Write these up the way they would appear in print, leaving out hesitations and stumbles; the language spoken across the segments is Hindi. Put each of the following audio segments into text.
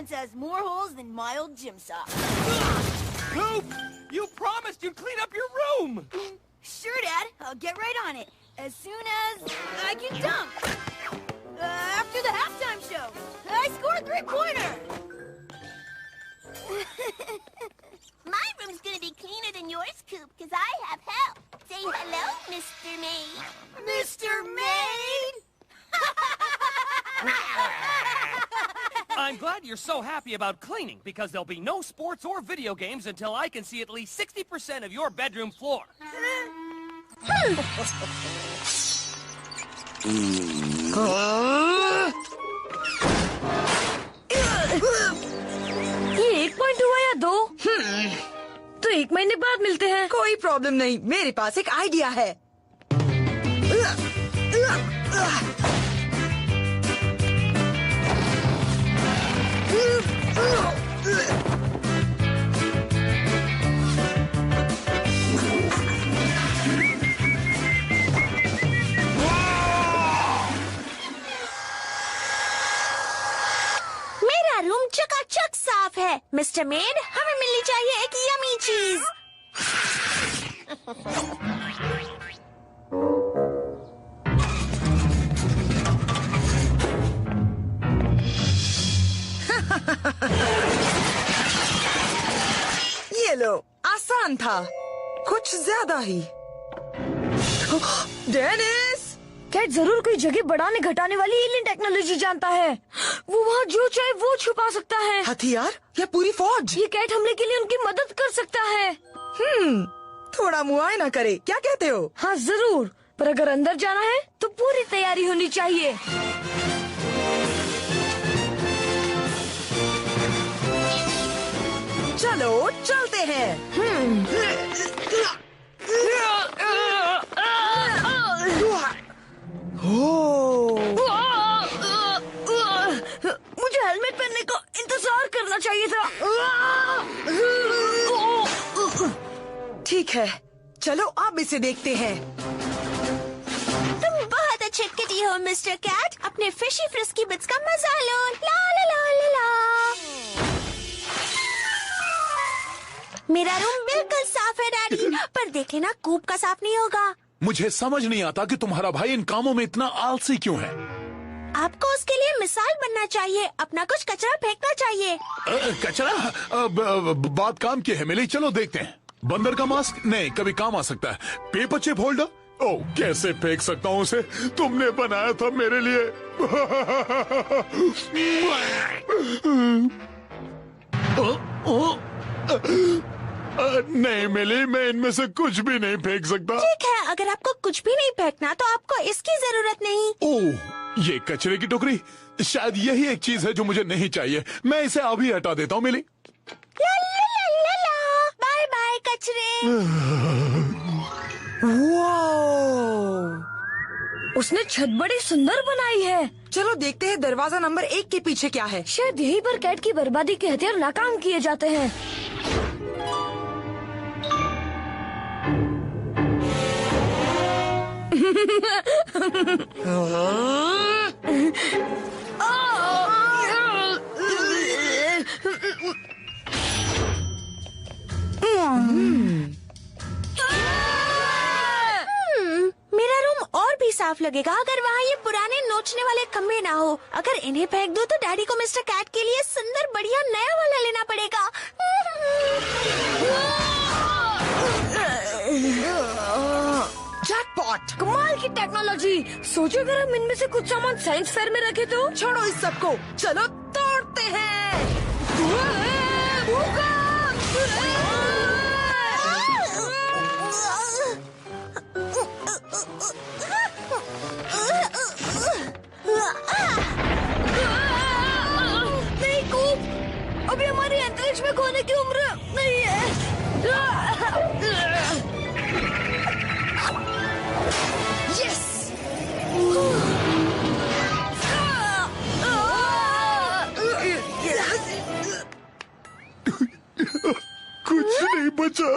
fence has more holes than mild gym socks. Coop, you promised you'd clean up your room. Sure, Dad. I'll get right on it as soon as I can dunk. After the halftime show, I scored a three-pointer. My room's gonna be cleaner than yours, Coop, because I have help. Say hello, Mr. Maid. Mr. Maid! I'm glad you're so happy about cleaning, because there'll be no sports or video games until I can see at least 60% of your bedroom floor. ये 1 पॉइंट हुआ या 2? तो 1 महीने बाद मिलते हैं। कोई प्रॉब्लम नहीं, मेरे पास एक आइडिया है। मेरा रूम चकाचक साफ है। मिस्टर मेड, हमें मिलनी चाहिए एक यमी चीज। ये लो, आसान था, कुछ ज्यादा ही। डेनिस! कैट जरूर कोई जगह बढ़ाने घटाने वाली एलियन टेक्नोलॉजी जानता है। वो वहाँ जो चाहे वो छुपा सकता है। हथियार या पूरी फौज? ये कैट हमले के लिए उनकी मदद कर सकता है। थोड़ा मुआयना करे, क्या कहते हो? हाँ जरूर, पर अगर अंदर जाना है तो पूरी तैयारी होनी चाहिए। चलो चलते हैं। मुझे हेलमेट पहनने का इंतजार करना चाहिए था। ठीक है, चलो अब इसे देखते हैं। तुम बहुत अच्छे किटी हो मिस्टर कैट। अपने फिशी फ्रिस्की बिट्स का मजा लो। ला ला ला ला ला। मेरा रूम बिल्कुल साफ है डैडी, पर देख लेना कूप का साफ नहीं होगा। मुझे समझ नहीं आता कि तुम्हारा भाई इन कामों में इतना आलसी क्यों है। आपको उसके लिए मिसाल बनना चाहिए। अपना कुछ कचरा फेंकना चाहिए। कचरा? बात काम की है मिली, चलो देखते हैं। बंदर का मास्क? नहीं, कभी काम आ सकता है। Paper chip holder? ओह, कैसे फेंक सकता हूँ उसे? तुमने बनाया था मेरे लिए। नहीं मिली, मैं इनमें से कुछ भी नहीं फेंक सकता। ठीक है, अगर आपको कुछ भी नहीं फेंकना तो आपको इसकी जरूरत नहीं। ओह, ये कचरे की टोकरी, शायद यही एक चीज है जो मुझे नहीं चाहिए। मैं इसे अभी हटा देता हूँ मिली। बाय बाय कचरे। उसने छत बड़ी सुंदर बनाई है। चलो देखते हैं दरवाजा नंबर 1 के पीछे क्या है। शायद यहीं पर कैट की बर्बादी के हथियार नाकाम किए जाते हैं। मेरा रूम और भी साफ लगेगा अगर वहाँ ये पुराने नोचने वाले खम्भे ना हो। अगर इन्हें फेंक दो तो डैडी को मिस्टर कैट के लिए सुंदर बढ़िया नया वाला लेना पड़ेगा। जैकपॉट! कमाल की टेक्नोलॉजी। सोचो अगर हम इनमें से कुछ सामान साइंस फेयर में रखे तो। छोड़ो इस सबको, चलो तोड़ते हैं। नहीं कूप, अभी हमारी अंतरिक्ष में खोने की उम्र नहीं है। यस! कुछ नहीं बचा,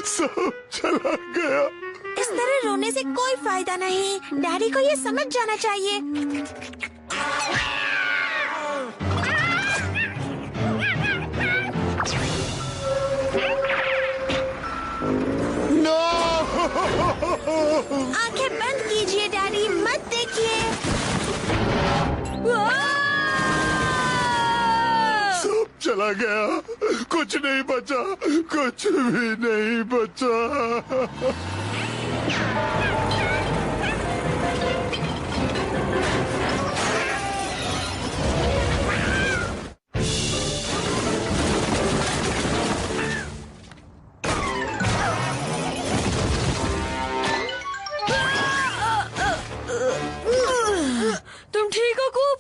सब चला गया। इस तरह रोने से कोई फायदा नहीं। डैडी को ये समझ जाना चाहिए। आंखें बंद कीजिए डैडी, मत देखिए। सब चला गया, कुछ नहीं बचा, कुछ भी नहीं बचा। तुम ठीक हो कूप?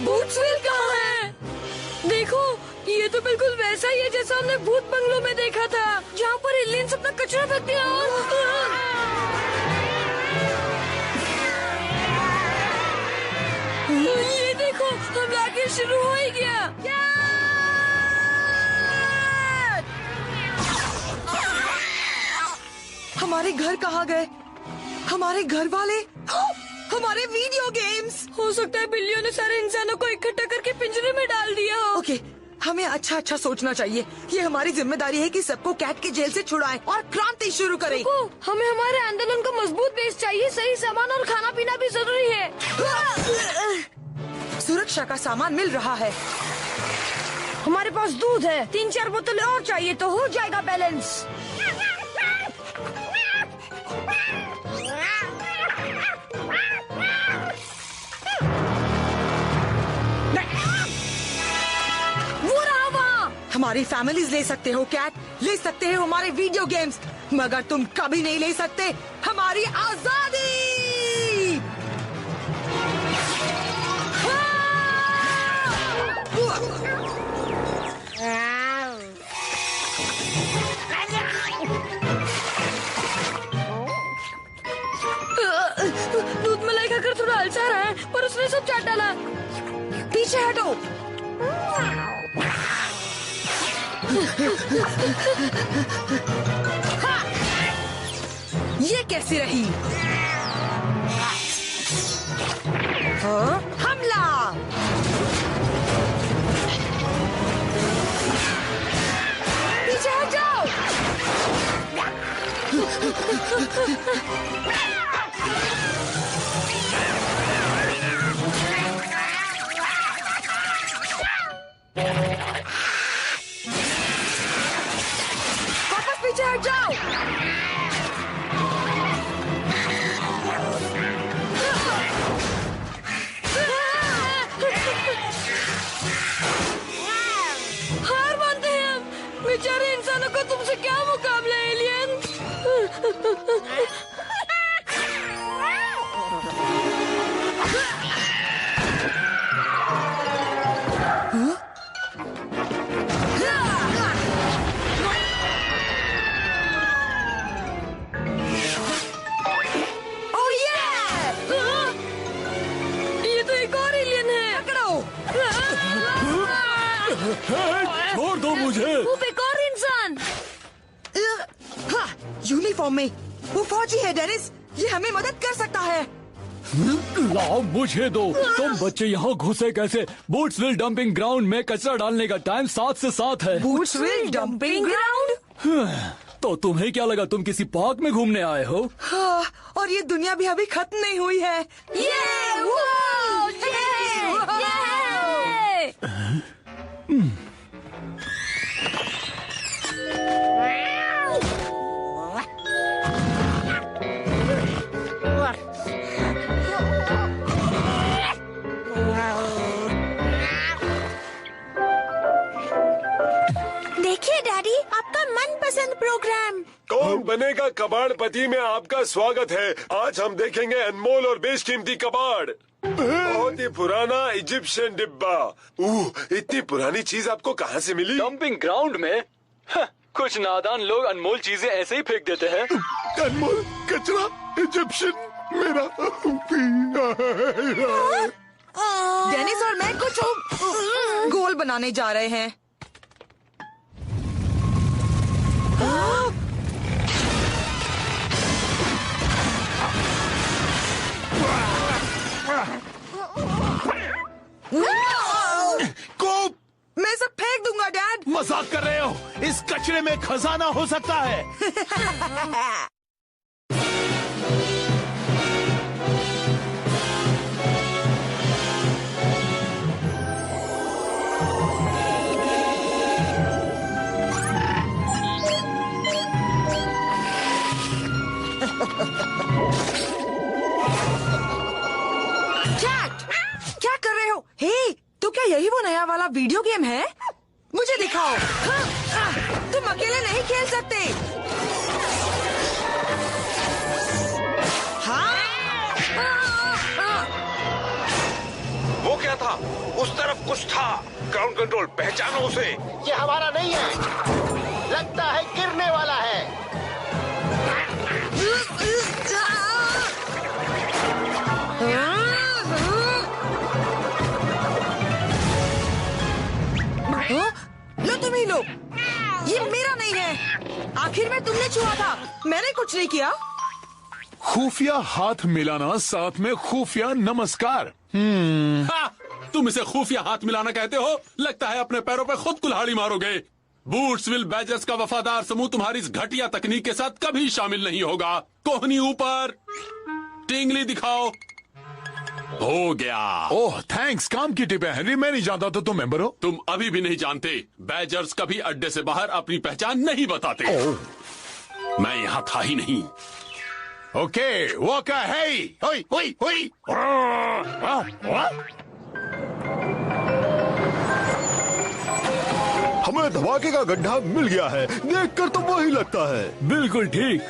बूट्सविल कहाँ है? देखो, ये तो बिल्कुल वैसा ही है जैसा हमने भूत बंगलों में देखा था, जहाँ पर एलियंस अपना कचरा फेंकते हैं और ये देखो, हमला आगे शुरू हो ही गया। हमारे घर कहाँ गए? हमारे घर वाले? हमारे वीडियो गेम्स? हो सकता है बिल्लियों ने सारे इंसानों को इकट्ठा करके पिंजरे में डाल दिया हो। ओके, हमें अच्छा अच्छा सोचना चाहिए। ये हमारी जिम्मेदारी है कि सबको कैट की जेल से छुड़ाएं और क्रांति शुरू करें। हमें हमारे आंदोलन को मजबूत बेस चाहिए, सही सामान और खाना पीना भी जरूरी है। सुरक्षा का सामान मिल रहा है। हमारे पास दूध है, 3-4 बोतलें और चाहिए तो हो जाएगा बैलेंस। वो रहा वहाँ। हमारी फैमिलीज ले सकते हो कैट, ले सकते हो हमारे वीडियो गेम्स, मगर तुम कभी नहीं ले सकते हमारी आजादी। दूध मलाई खाकर थोड़ा अलसा रहा है, पर उसने सब चाट डाला। पीछे हटो। ये कैसी रही? हाँ? हमला! पीछे हट जाओ। वापस पीछे हट जाओ। हार मानते हैं हम। बेचारे इंसानों को तुमसे क्या मुकाबला है एलियन। ओह ये! ये तो एक और एलियन है। पकड़ो। छोड़ दो मुझे। वो एक और इंसान। हाँ, यूनिफॉर्म में वो फौजी है डेनिस, ये हमें मदद कर सकता है। लाओ मुझे दो। तुम बच्चे यहाँ घुसे कैसे? बूट्सविल डंपिंग ग्राउंड में कचरा डालने का टाइम 7 से 7 है। बूट्सविल डंपिंग ग्राउंड? तो तुम्हें क्या लगा तुम किसी पार्क में घूमने आए हो? हाँ, और ये दुनिया भी अभी खत्म नहीं हुई है। ये वो, ये। देखिए डैडी, आपका मनपसंद प्रोग्राम। कौन बनेगा कबाड़पति में आपका स्वागत है। आज हम देखेंगे अनमोल और बेशकीमती कबाड़। बहुत ही पुराना इजिप्शियन डिब्बा। इतनी पुरानी चीज आपको कहाँ से मिली? डंपिंग ग्राउंड में? कुछ नादान लोग अनमोल चीजें ऐसे ही फेंक देते हैं। अनमोल कचरा इजिप्शियन मेरा। डेनिस और मैं कुछ गोल बनाने जा रहे हैं। कोप! मजाक कर रहे हो? इस कचरे में खजाना हो सकता है। क्या कर रहे हो? हे, तो क्या यही वो नया वाला वीडियो गेम है? मुझे दिखाओ। तुम अकेले नहीं खेल सकते। वो क्या था? उस तरफ कुछ था। ग्राउंड कंट्रोल, पहचानो उसे। ये हमारा नहीं है, लगता है गिरने वाला है। लो तुम ही लो। ये मेरा नहीं है। आखिर में तुमने छुआ था, मैंने कुछ नहीं किया। खुफिया हाथ मिलाना, साथ में खुफिया नमस्कार। तुम इसे खुफिया हाथ मिलाना कहते हो? लगता है अपने पैरों पे खुद कुल्हाड़ी मारोगे। बूट्सविल बैजर्स का वफादार समूह तुम्हारी इस घटिया तकनीक के साथ कभी शामिल नहीं होगा। कोहनी ऊपर, टिंगली दिखाओ। हो गया। ओह थैंक्स, काम की टिप है हेनरी। मैं नहीं जानता तो तुम मेंबर हो। तुम अभी भी नहीं जानते, बैजर्स कभी अड्डे से बाहर अपनी पहचान नहीं बताते। मैं यहाँ था ही नहीं। ओके, वॉका है। ओई ओई ओई। हमें धमाके का गड्ढा मिल गया है, देखकर तो वही लगता है। बिल्कुल ठीक।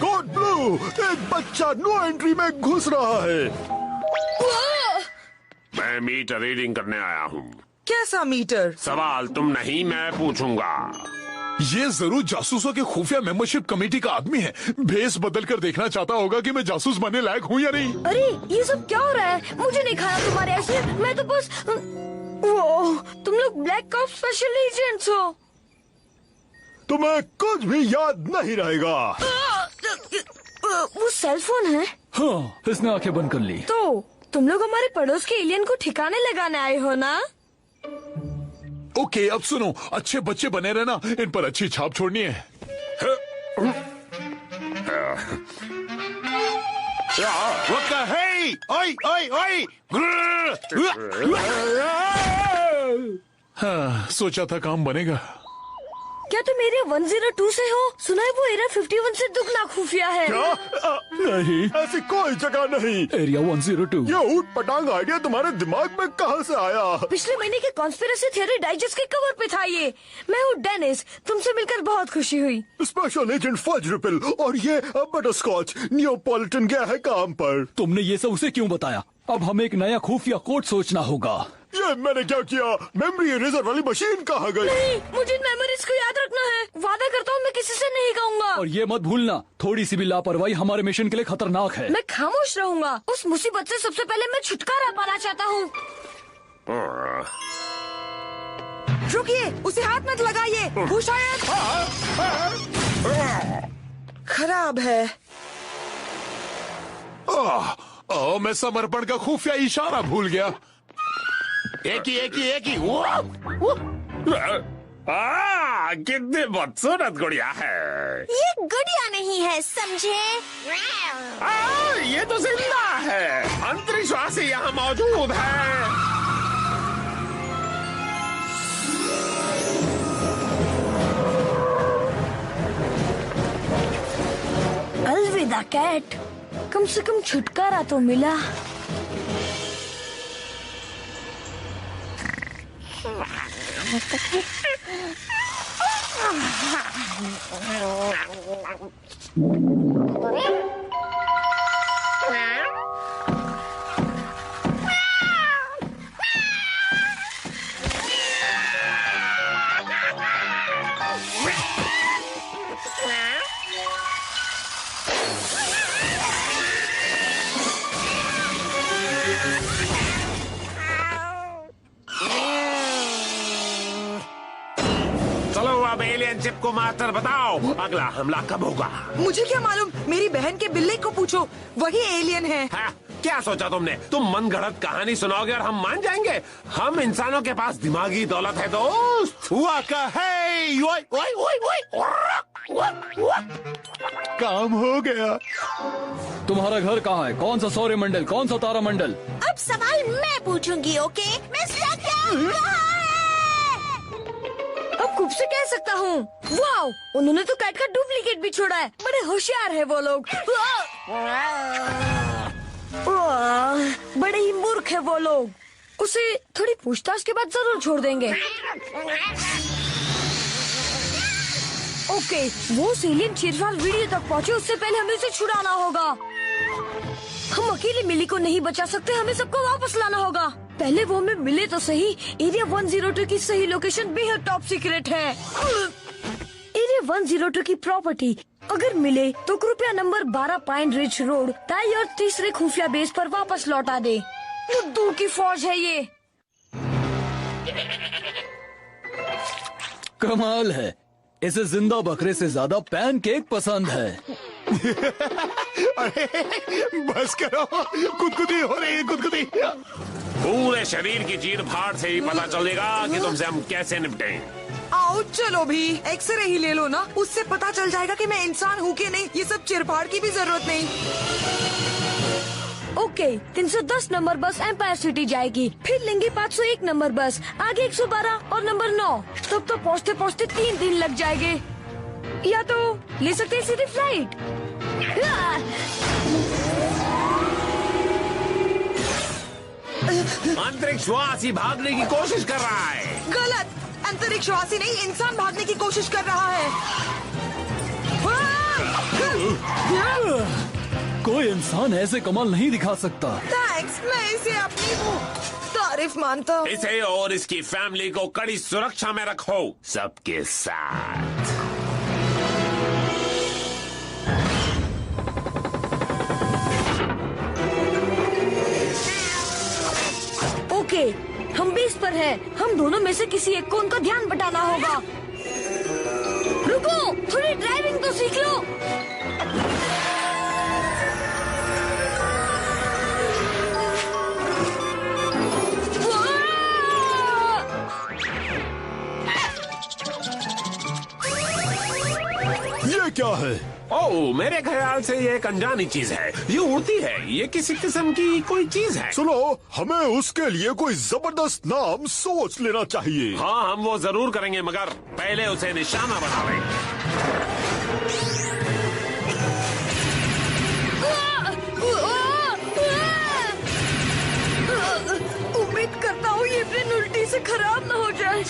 कोड ब्लू, एक बच्चा नो एंट्री में घुस रहा है। मैं मीटर रीडिंग करने आया हूँ। कैसा मीटर? सवाल तुम नहीं, मैं पूछूंगा। ये जरूर जासूसों के खुफिया मेंबरशिप कमेटी का आदमी है। भेस बदल कर देखना चाहता होगा कि मैं जासूस बनने लायक हूँ या नहीं। अरे ये सब क्या हो रहा है? मुझे नहीं खाया तुम्हारे ऐसे। मैं तो बस वो, तुम लोग ब्लैक ऑप्स स्पेशल एजेंट्स हो। तुम्हें कुछ भी याद नहीं रहेगा। वो सेल फोन है। हाँ, इसने आंखें बंद कर ली। तो तुम लोग हमारे पड़ोस के एलियन को ठिकाने लगाने आए हो ना? ओके, अब सुनो, अच्छे बच्चे बने रहना, इन पर अच्छी छाप छोड़नी है। वक्का है। ओई ओई ओई। हाँ, सोचा था काम बनेगा। क्या तुम एरिया 102 से हो? सुना है वो एरिया 51 से दुगना खुफिया है। नहीं, ऐसी कोई जगह नहीं। एरिया 102। ये ऊट पटांग आइडिया तुम्हारे दिमाग में कहाँ से आया? पिछले महीने के कॉन्स्पिरेसी थ्योरी डाइजेस्ट के कवर पे था ये। मैं हूँ डेनिस, तुमसे मिलकर बहुत खुशी हुई। स्पेशल एजेंट फज रिपल और ये बटरस्कॉच नियोपॉलिटन गया है काम पर। तुमने ये सब उसे क्यों बताया? अब हमें एक नया खुफिया कोड सोचना होगा। ये मैंने क्या किया? मेमोरी इरेजर वाली मशीन कहाँ गई? नहीं, मुझे इन मेमोरीज को याद रखना है। वादा करता हूँ मैं किसी से नहीं कहूँगा। और ये मत भूलना, थोड़ी सी भी लापरवाही हमारे मिशन के लिए खतरनाक है। मैं खामोश रहूंगा। उस मुसीबत से सबसे पहले मैं छुटकारा पाना चाहता हूँ। रुकिए, उसे हाथ मत लगाइए। वो शायद खराब है। मैं समर्पण का खुफिया इशारा भूल गया। एक ही। कितनी बदसूरत गुड़िया है। ये गुड़िया नहीं है, समझे? ये तो जिंदा है। अंतरिक्षवासी यहाँ मौजूद है। अलविदा कैट, कम से कम छुटकारा तो मिला। चलो अब एलियन चिप को मास्टर बताओ, अगला हमला कब होगा? मुझे क्या मालूम, मेरी बहन के बिल्ली को पूछो, वही एलियन है। हाँ, क्या सोचा तुमने? तुम मनगढ़ंत कहानी सुनाओगे और हम मान जाएंगे? हम इंसानों के पास दिमागी दौलत है दोस्त। वाका है, काम हो गया। तुम्हारा घर कहाँ है? कौन सा सौरमंडल, कौन सा तारामंडल? अब सवाल मैं पूछूंगी, ओके? मिस्टर कैट कहाँ है? अब खूब से कह सकता हूँ। वाओ, उन्होंने तो कैट का डुप्लीकेट भी छोड़ा है। बड़े होशियार है वो लोग। बड़े ही मूर्ख है वो लोग। उसे थोड़ी पूछताछ के बाद जरूर छोड़ देंगे। ओके, वो एलियन चीरफाड़ वीडियो तक पहुँचे उससे पहले हमें उसे छुड़ाना होगा। हम अकेले मिली को नहीं बचा सकते, हमें सबको वापस लाना होगा। पहले वो हमें मिले तो सही। एरिया 102 की सही लोकेशन बेहद टॉप सीक्रेट है। एरिया 102 की प्रॉपर्टी अगर मिले तो कृपया नंबर 12 पाइन रिच रोड ताई और तीसरे खुफिया बेस पर वापस लौटा दे। बुद्धू की फौज है ये। कमाल है, इसे जिंदा बकरे से ज्यादा पैनकेक पसंद है। अरे बस करो, गुदगुदी हो रही है, गुदगुदी। पूरे शरीर की चीर फाड़ से ही पता चलेगा कि तुमसे हम कैसे निपटे। आओ चलो भी, एक्सरे ही ले लो ना, उससे पता चल जाएगा कि मैं इंसान हूँ कि नहीं। ये सब चिरफाड़ की भी जरूरत नहीं। ओके, 310 नंबर बस एम्पायर सिटी जाएगी, फिर लेंगे 501 नंबर बस, आगे 112 और नंबर 9। तब तो पहुँचते पहुँचते 3 दिन लग जाएंगे। या तो ले सकते हैं सीधी फ्लाइट। अंतरिक्षवासी भागने की कोशिश कर रहा है। गलत, अंतरिक्षवासी नहीं, इंसान भागने की कोशिश कर रहा है। कोई इंसान ऐसे कमाल नहीं दिखा सकता। थैंक्स, मैं इसे अपनी तारीफ मानता हूँ। इसे और इसकी फैमिली को कड़ी सुरक्षा में रखो, सबके साथ। ओके, हम बेस पर हैं। हम दोनों में से किसी एक को उनका ध्यान बटाना होगा। रुको, थोड़ी ड्राइविंग तो सीख लो। ये क्या है? ओह, मेरे ख्याल से ये एक अनजानी चीज है। ये उड़ती है, ये किसी किस्म की कोई चीज है। सुनो, हमें उसके लिए कोई जबरदस्त नाम सोच लेना चाहिए। हाँ, हम वो जरूर करेंगे, मगर पहले उसे निशाना बना लें। उम्मीद करता हूँ ये प्लेन उल्टी से खराब न हो जाए।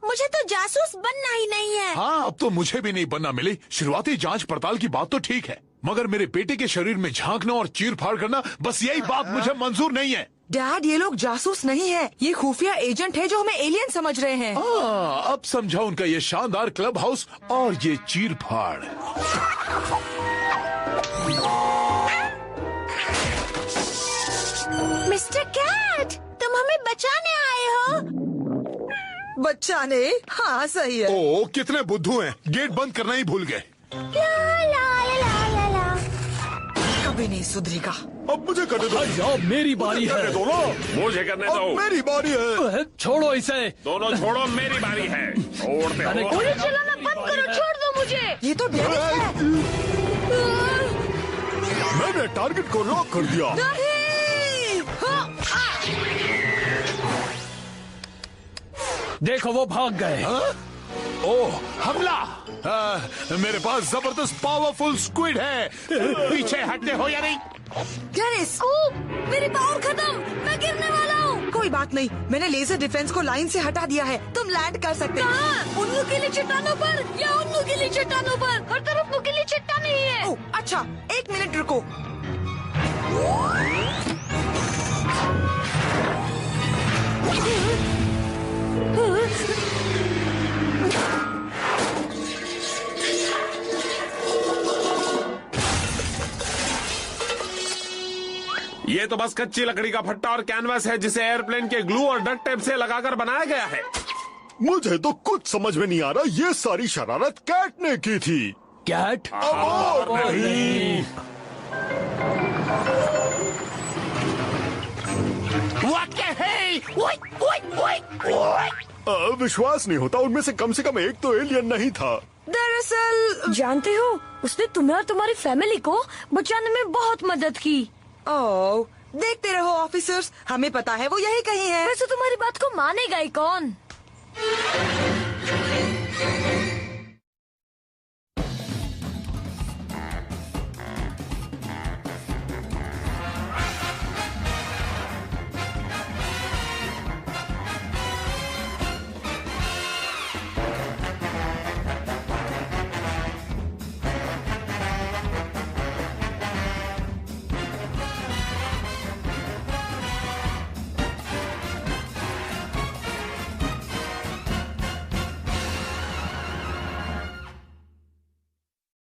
मुझे तो जासूस बनना ही नहीं है। हाँ, अब तो मुझे भी नहीं बनना मिली। शुरुआती जांच पड़ताल की बात तो ठीक है, मगर मेरे बेटे के शरीर में झांकना और चीर फाड़ करना, बस यही बात मुझे मंजूर नहीं है। डैड, ये लोग जासूस नहीं है, ये खुफिया एजेंट है जो हमें एलियन समझ रहे हैं। अब समझा उनका ये शानदार क्लब हाउस और ये चीर फाड़। मिस्टर कैट, तुम हमें बचाने आए हो? बचाने? हाँ सही है। ओ, कितने बुद्धू हैं, गेट बंद करना ही भूल गए। ला ला ला ला ला। कभी नहीं सुधरेगा। अब मुझे करने दो। अब मेरी बारी है। दो ना। मुझे करने अब दो। मेरी बारी है। छोड़ो इसे। दोनों छोड़ो, मेरी बारी है। छोड़ते हो। गोली चलाना बंद करो, छोड़ दो मुझे। ये तो डेविड है। मैंने टारगेट को लॉक कर दिया। नहीं। देखो वो भाग गए। ओह, हमला! मेरे पास जबरदस्त पावरफुल स्क्विड है। पीछे हटते हो या नहीं? ग्लैडिस, मेरी पावर खत्म, मैं गिरने वाला हूँ। कोई बात नहीं, मैंने लेजर डिफेंस को लाइन से हटा दिया है, तुम लैंड कर सकते हो। कहाँ? उन नुकीली चट्टानों पर या उन नुकीली चट्टानों पर? हर तरफ नुकीली चट्टानें ही है। ओह, अच्छा, 1 मिनट रुको। ये तो बस कच्ची लकड़ी का फट्टा और कैनवास है जिसे एयरप्लेन के ग्लू और डक्ट टेप से लगाकर बनाया गया है। मुझे तो कुछ समझ में नहीं आ रहा, ये सारी शरारत कैट ने की थी। कैट? अब और नहीं। विश्वास नहीं होता, उनमें से कम एक तो एलियन नहीं था। दरअसल जानते हो, उसने तुम्हें और तुम्हारी फैमिली को बचाने में बहुत मदद की। ओह, देखते रहो ऑफिसर्स, हमें पता है वो यही कहीं है। वैसे तुम्हारी बात को मानेगा ही कौन?